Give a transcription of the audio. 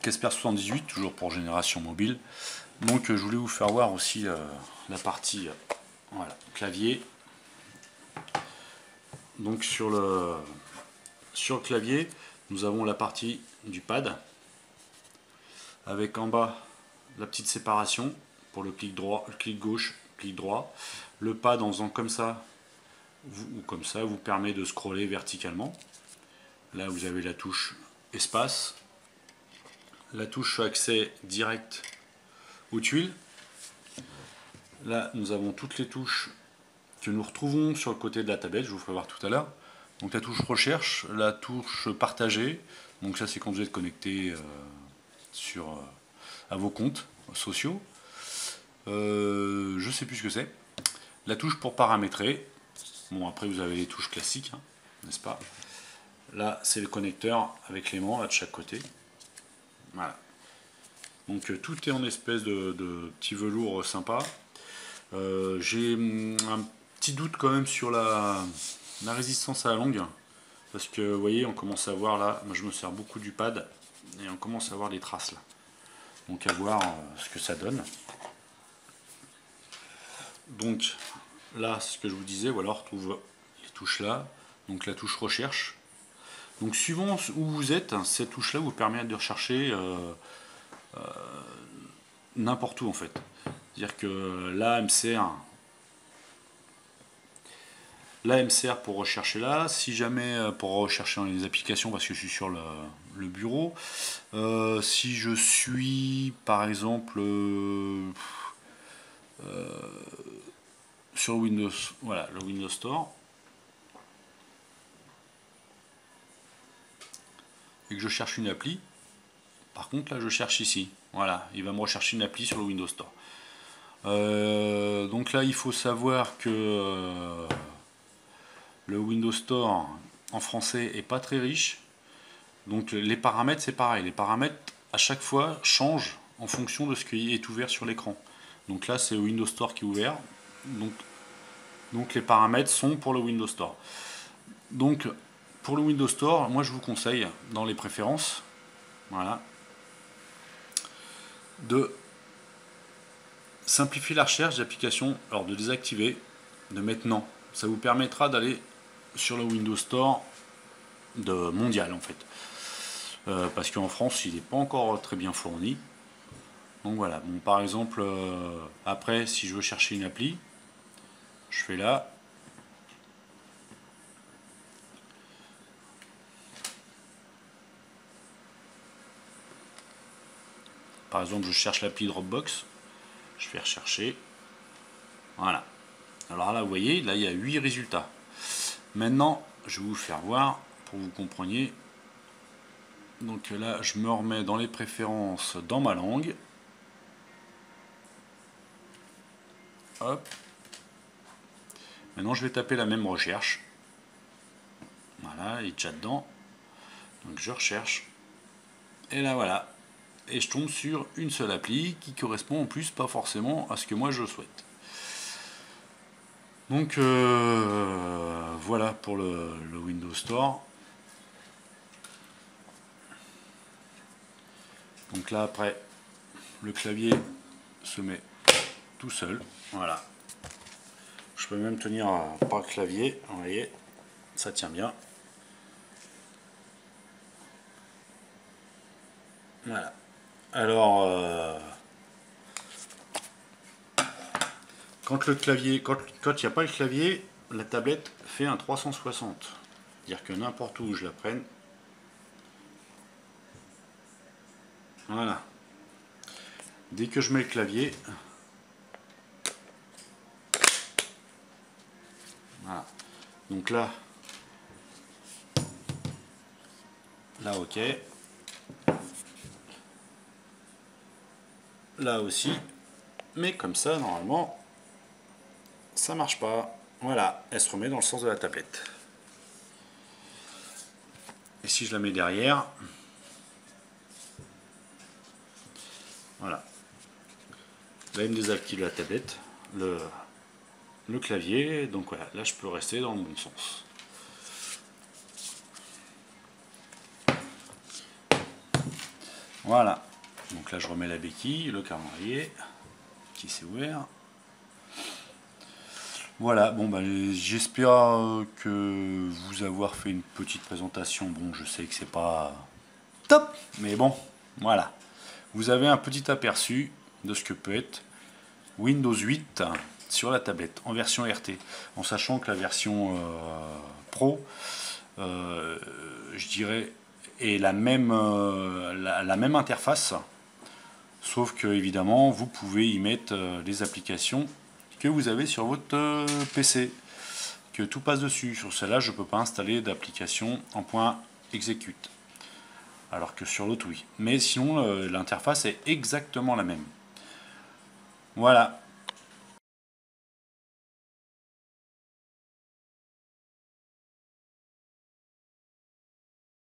Casper 78, toujours pour génération mobile. Donc je voulais vous faire voir aussi la partie voilà, clavier. Donc sur le clavier, nous avons la partie du pad avec en bas la petite séparation pour le clic droit, le clic gauche, clic droit. Le pad en faisant comme ça ou comme ça vous permet de scroller verticalement. Là vous avez la touche espace, la touche accès direct aux tuiles. Là nous avons toutes les touches que nous retrouvons sur le côté de la tablette, je vous ferai voir tout à l'heure. Donc la touche recherche, la touche partagée, donc ça c'est quand vous êtes connecté à vos comptes sociaux. Je sais plus ce que c'est. La touche pour paramétrer, bon après vous avez les touches classiques, hein, n'est-ce pas? Là c'est le connecteur avec l'aimant là de chaque côté. Voilà. Donc tout est en espèce de petit velours sympa. J'ai un petit doute quand même sur la résistance à la longue, parce que vous voyez on commence à voir là, moi je me sers beaucoup du pad et on commence à voir les traces là, donc à voir ce que ça donne. Donc là ce que je vous disais, voilà on retrouve les touches là, donc la touche recherche, donc suivant où vous êtes, cette touche là vous permet de rechercher n'importe où en fait, c'est à dire que là elle me sert pour rechercher là, si jamais pour rechercher dans les applications parce que je suis sur le bureau. Si je suis par exemple sur Windows, voilà le Windows Store, et que je cherche une appli, par contre là je cherche ici, voilà, il va me rechercher une appli sur le Windows Store. Donc là il faut savoir que le Windows Store en français est pas très riche, donc les paramètres c'est pareil, les paramètres à chaque fois changent en fonction de ce qui est ouvert sur l'écran. Donc là c'est le Windows Store qui est ouvert, donc les paramètres sont pour le Windows Store. Donc pour le Windows Store, moi je vous conseille dans les préférences, voilà, de simplifier la recherche d'applications, alors de désactiver, de maintenant. Ça vous permettra d'aller sur le Windows Store mondial en fait. Parce qu'en France il n'est pas encore très bien fourni. Donc voilà, bon, par exemple, après si je veux chercher une appli, je fais là. Par exemple je cherche l'appli Dropbox, je vais rechercher. Voilà. Alors là vous voyez, là il y a 8 résultats. Maintenant je vais vous faire voir pour que vous compreniez. Donc là je me remets dans les préférences dans ma langue. Hop. Maintenant je vais taper la même recherche. Voilà, il est déjà dedans. Donc je recherche. Et là voilà. Et je tombe sur une seule appli qui correspond en plus pas forcément à ce que moi je souhaite. Donc voilà pour le Windows Store. Donc là après le clavier se met tout seul. Voilà. Je peux même tenir par le clavier, vous voyez, ça tient bien. Voilà. Alors quand le clavier, quand il n'y a pas le clavier, la tablette fait un 360. C'est-à-dire que n'importe où je la prenne. Voilà. Dès que je mets le clavier, voilà. Donc là ok. Là aussi. Mais comme ça, normalement, ça marche pas. Voilà, elle se remet dans le sens de la tablette. Et si je la mets derrière, voilà. Là, il me désactive la tablette, le clavier. Donc voilà, là, je peux rester dans le bon sens. Voilà. Donc là je remets la béquille, le calendrier qui s'est ouvert. Voilà, bon j'espère que vous avoir fait une petite présentation. Bon, je sais que c'est pas top, mais bon, voilà. Vous avez un petit aperçu de ce que peut être Windows 8 sur la tablette en version RT, en sachant que la version Pro, je dirais, est la même interface, sauf que évidemment vous pouvez y mettre les applications que vous avez sur votre PC, que tout passe dessus. Sur celle-là, je ne peux pas installer d'application en point execute, alors que sur l'autre oui. Mais sinon l'interface est exactement la même. Voilà.